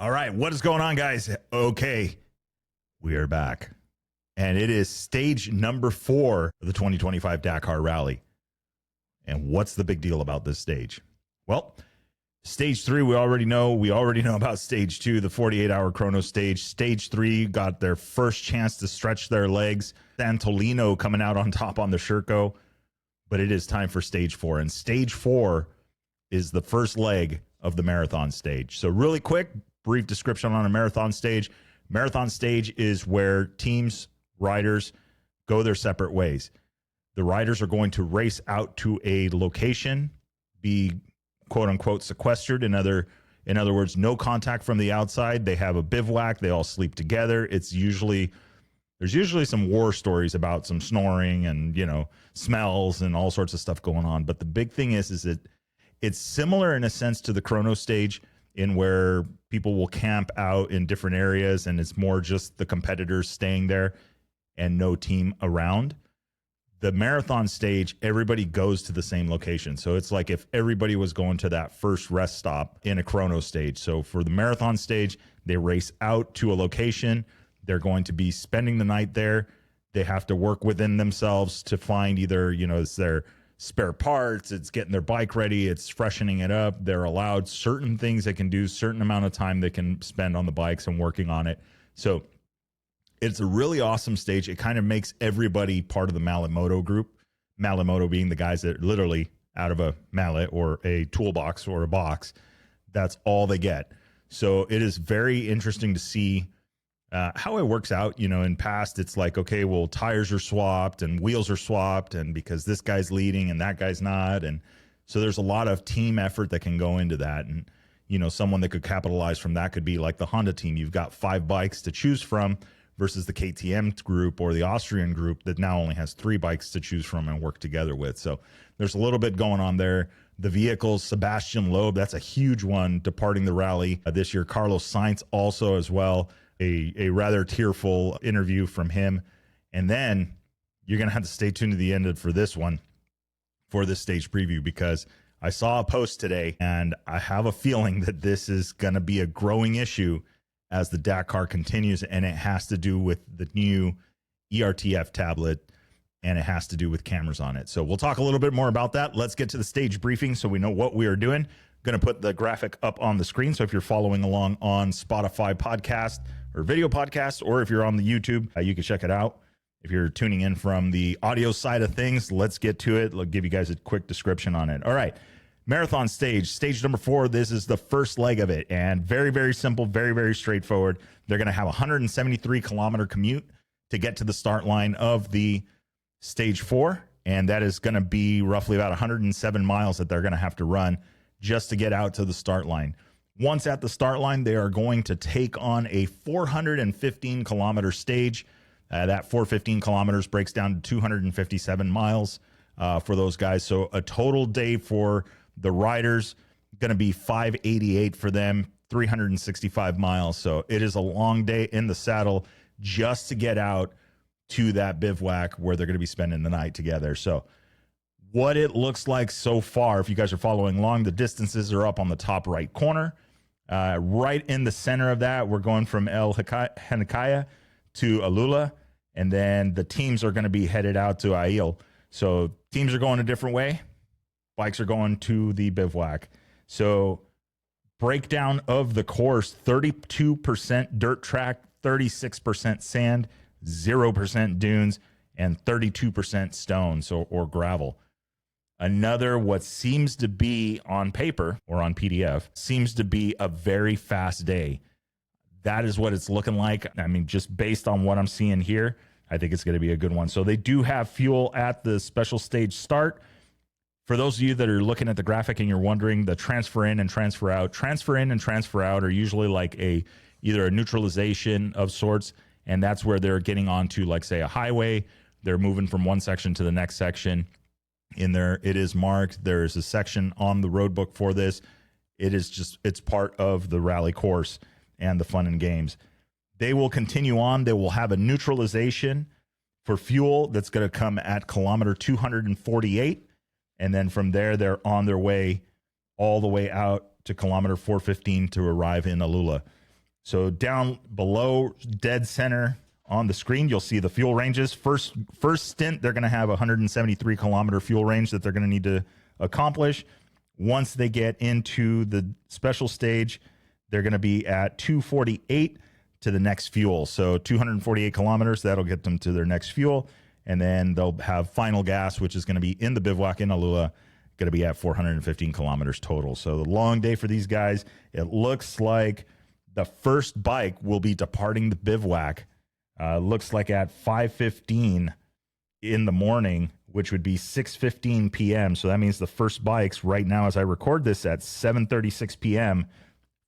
All right, what is going on, guys? Okay, we are back. And it is stage number 4 of the 2025 Dakar Rally. And what's the big deal about this stage? Well, stage 3, we already know. We already know about stage 2, the 48-hour chrono stage. Stage 3 got their first chance to stretch their legs. Santolino coming out on top on the Sherco. But it is time for stage 4. And stage 4 is the first leg of the marathon stage. So really quick, brief description on a marathon stage. Marathon stage is where teams, riders, go their separate ways. The riders are going to race out to a location, be quote unquote sequestered. In other words, no contact from the outside. They have a bivouac. They all sleep together. There's usually some war stories about some snoring and, smells and all sorts of stuff going on. But the big thing is that it's similar in a sense to the chrono stage, in where people will camp out in different areas and it's more just the competitors staying there and no team around. The marathon stage, everybody goes to the same location. So it's like if everybody was going to that first rest stop in a chrono stage. So for the marathon stage, they race out to a location. They're going to be spending the night there. They have to work within themselves to find either, it's their spare parts, it's getting their bike ready, it's freshening it up. They're allowed certain things they can do, certain amount of time they can spend on the bikes and working on it. So it's a really awesome stage. It kind of makes everybody part of the Malimoto group. Malimoto being the guys that literally out of a mallet or a toolbox or a box, that's all they get. So it is very interesting to see how it works out. In past, it's like, okay, well, tires are swapped and wheels are swapped, and because this guy's leading and that guy's not. And so there's a lot of team effort that can go into that. And, someone that could capitalize from that could be like the Honda team. You've got 5 bikes to choose from versus the KTM group or the Austrian group that now only has 3 bikes to choose from and work together with. So there's a little bit going on there. The vehicles, Sebastian Loeb, that's a huge one departing the rally this year. Carlos Sainz also as well. A rather tearful interview from him. And then you're going to have to stay tuned to the end for this one, for this stage preview, because I saw a post today and I have a feeling that this is going to be a growing issue as the Dakar continues, and it has to do with the new ERTF tablet, and it has to do with cameras on it. So we'll talk a little bit more about that. Let's get to the stage briefing so we know what we are doing. Going to put the graphic up on the screen. So if you're following along on Spotify podcast or video podcast, or if you're on the YouTube, you can check it out. If you're tuning in from the audio side of things, let's get to it. I'll give you guys a quick description on it. All right. Marathon stage number 4. This is the first leg of it. And very, very simple, very, very straightforward. They're going to have a 173 kilometer commute to get to the start line of the stage 4. And that is going to be roughly about 107 miles that they're going to have to run just to get out to the start line. Once at the start line, they are going to take on a 415 kilometer stage. That 415 kilometers breaks down to 257 miles for those guys. So a total day for the riders going to be 588 for them, 365 miles. So it is a long day in the saddle just to get out to that bivouac where they're going to be spending the night together. So what it looks like so far, if you guys are following along, the distances are up on the top right corner. Right in the center of that, we're going from El Henikaya to Alula, and then the teams are going to be headed out to Ail. So teams are going a different way. Bikes are going to the bivouac. So breakdown of the course, 32% dirt track, 36% sand, 0% dunes, and 32% stone, or gravel. Another, what seems to be on paper or on PDF, seems to be a very fast day. That is what it's looking like. I mean, just based on what I'm seeing here, I think it's going to be a good one. So they do have fuel at the special stage start. For those of you that are looking at the graphic and you're wondering, the transfer in and transfer out are usually like either a neutralization of sorts, and that's where they're getting onto, like, say, a highway. They're moving from one section to the next section. In there, it is marked. There is a section on the road book for this. It's part of the rally course and the fun and games. They will continue on. They will have a neutralization for fuel that's going to come at kilometer 248. And then from there, they're on their way all the way out to kilometer 415 to arrive in Alula. So down below dead center on the screen, you'll see the fuel ranges. First stint, they're going to have a 173 kilometer fuel range that they're going to need to accomplish. Once they get into the special stage, they're going to be at 248 to the next fuel. So 248 kilometers, that'll get them to their next fuel. And then they'll have final gas, which is going to be in the bivouac in Alula, going to be at 415 kilometers total. So the long day for these guys. It looks like the first bike will be departing the bivouac. Looks like at 5:15 in the morning, which would be 6:15 p.m. So that means the first bikes right now, as I record this, at 7:36 p.m.,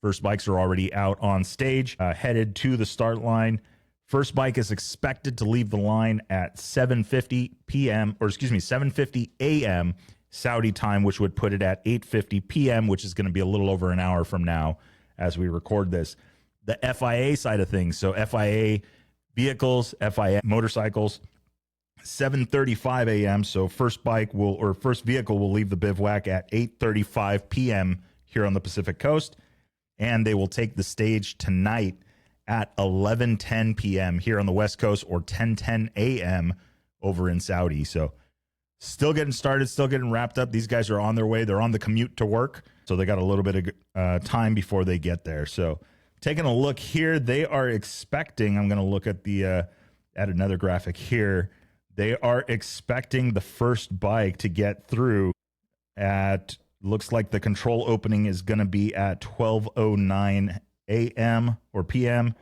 first bikes are already out on stage, headed to the start line. First bike is expected to leave the line at 7:50 p.m., or excuse me, 7:50 a.m. Saudi time, which would put it at 8:50 p.m., which is going to be a little over an hour from now as we record this. The FIA side of things, so FIA vehicles, FIA motorcycles, 7:35 a.m. So first vehicle will leave the bivouac at 8:35 p.m. here on the Pacific Coast, and they will take the stage tonight at 11:10 p.m. here on the West Coast, or 10:10 a.m. over in Saudi. So still getting started, still getting wrapped up. These guys are on their way. They're on the commute to work, so they got a little bit of time before they get there. So taking a look here, they are expecting, I'm going to look at at another graphic here. They are expecting the first bike to get through at, looks like the control opening is going to be at 12:09 a.m. or p.m.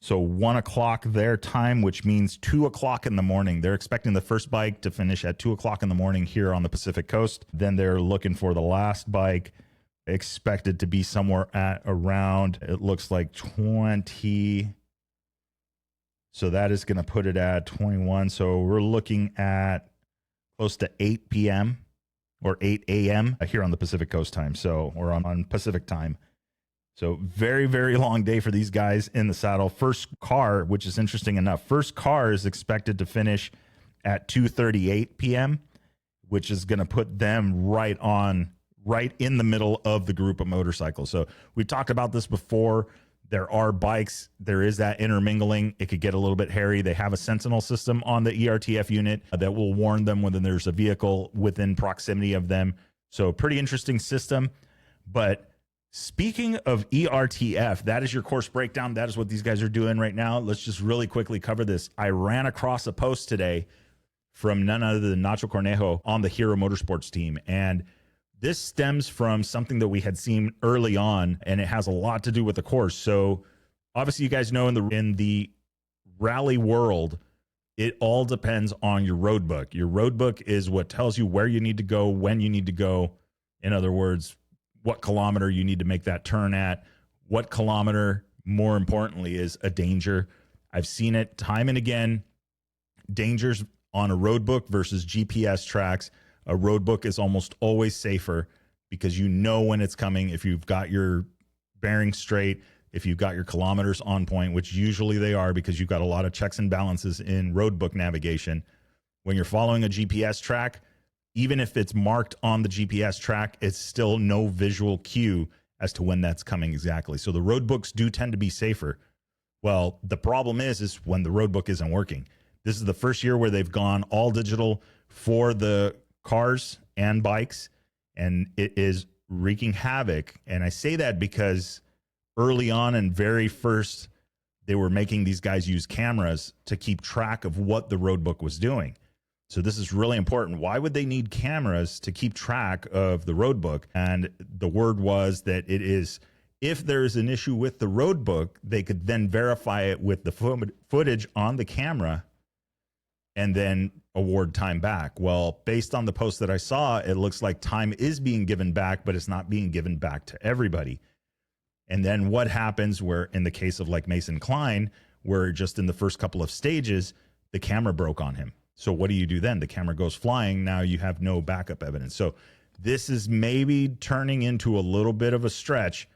So 1 o'clock their time, which means 2 o'clock in the morning. They're expecting the first bike to finish at 2 o'clock in the morning here on the Pacific Coast. Then they're looking for the last bike, expected to be somewhere at around, it looks like 20. So that is going to put it at 21. So we're looking at close to 8 p.m. or 8 a.m. here on the Pacific Coast time. So we're on Pacific time. So very, very long day for these guys in the saddle. First car, which is interesting enough, first car is expected to finish at 2:38 p.m., which is going to put them right in the middle of the group of motorcycles. So we talked about this before. There are bikes. There is that intermingling. It could get a little bit hairy. They have a sentinel system on the ERTF unit that will warn them when there's a vehicle within proximity of them. So pretty interesting system. But speaking of ERTF, that is your course breakdown. That is what these guys are doing right now. Let's just really quickly cover this. I ran across a post today from none other than Nacho Cornejo on the Hero Motorsports team. And this stems from something that we had seen early on, and it has a lot to do with the course. So obviously you guys know in the rally world, it all depends on your road book. Your road book is what tells you where you need to go, when you need to go. In other words, what kilometer you need to make that turn at, what kilometer, more importantly, is a danger. I've seen it time and again, dangers on a road book versus GPS tracks. A road book is almost always safer because you know when it's coming. If you've got your bearings straight, if you've got your kilometers on point, which usually they are because you've got a lot of checks and balances in road book navigation. When you're following a GPS track, even if it's marked on the GPS track, it's still no visual cue as to when that's coming exactly. So the road books do tend to be safer. Well, the problem is when the road book isn't working. This is the first year where they've gone all digital for the cars and bikes, and it is wreaking havoc. And I say that because early on and very first, they were making these guys use cameras to keep track of what the road book was doing. So this is really important. Why would they need cameras to keep track of the road book? And the word was that it is, if there's an issue with the road book, they could then verify it with the footage on the camera and then award time back. Well, based on the post that I saw, it looks like time is being given back, but it's not being given back to everybody. And then what happens where, in the case of like Mason Klein, where just in the first couple of stages, the camera broke on him. So what do you do then? The camera goes flying. Now you have no backup evidence. So this is maybe turning into a little bit of a stretch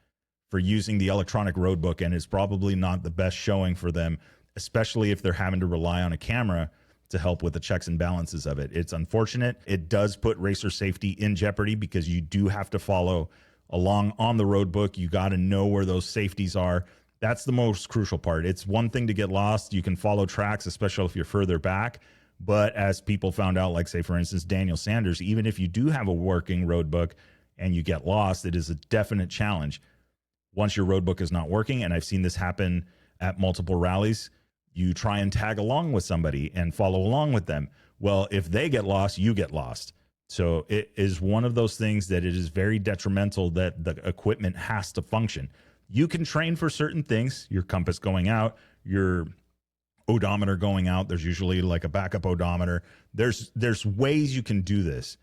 for using the electronic road book, and it's probably not the best showing for them, especially if they're having to rely on a camera to help with the checks and balances of it. It's unfortunate. It does put racer safety in jeopardy because you do have to follow along on the road book. You got to know where those safeties are. That's the most crucial part. It's one thing to get lost. You can follow tracks, especially if you're further back. But as people found out, like say, for instance, Daniel Sanders, even if you do have a working road book and you get lost, it is a definite challenge. Once your road book is not working, and I've seen this happen at multiple rallies, you try and tag along with somebody and follow along with them. Well, if they get lost, you get lost. So it is one of those things that it is very detrimental that the equipment has to function. You can train for certain things, your compass going out, your odometer going out. There's usually like a backup odometer. There's ways you can do this.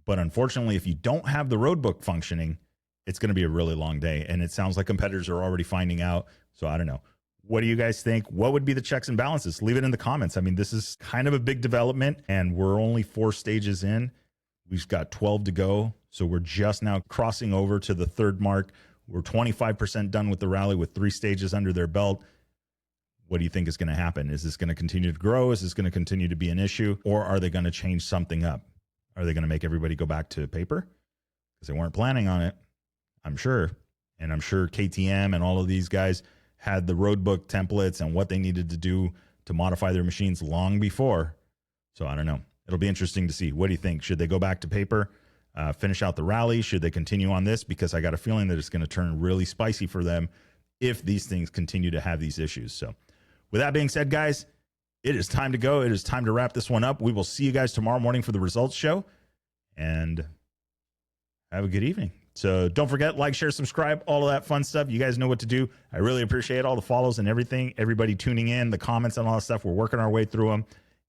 But unfortunately, if you don't have the road book functioning, it's going to be a really long day. And it sounds like competitors are already finding out. So I don't know. What do you guys think? What would be the checks and balances? Leave it in the comments. I mean, this is kind of a big development, and we're only 4 stages in. We've got 12 to go. So we're just now crossing over to the 3rd mark. We're 25% done with the rally with 3 stages under their belt. What do you think is going to happen? Is this going to continue to grow? Is this going to continue to be an issue? Or are they going to change something up? Are they going to make everybody go back to paper? Because they weren't planning on it, I'm sure. And I'm sure KTM and all of these guys had the roadbook templates and what they needed to do to modify their machines long before. So I don't know. It'll be interesting to see. What do you think? Should they go back to paper, finish out the rally? Should they continue on this? Because I got a feeling that it's going to turn really spicy for them if these things continue to have these issues. So with that being said, guys, it is time to go. It is time to wrap this one up. We will see you guys tomorrow morning for the results show, and have a good evening. So don't forget, like, share, subscribe, all of that fun stuff. You guys know what to do. I really appreciate all the follows and everything, everybody tuning in, the comments and all that stuff. We're working our way through them,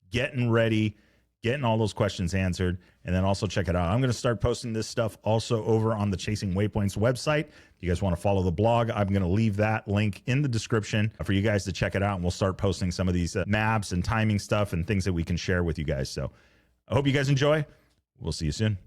getting ready, getting all those questions answered. And then also check it out. I'm going to start posting this stuff also over on the Chasing Waypoints website. If you guys want to follow the blog, I'm going to leave that link in the description for you guys to check it out. And we'll start posting some of these maps and timing stuff and things that we can share with you guys. So I hope you guys enjoy. We'll see you soon.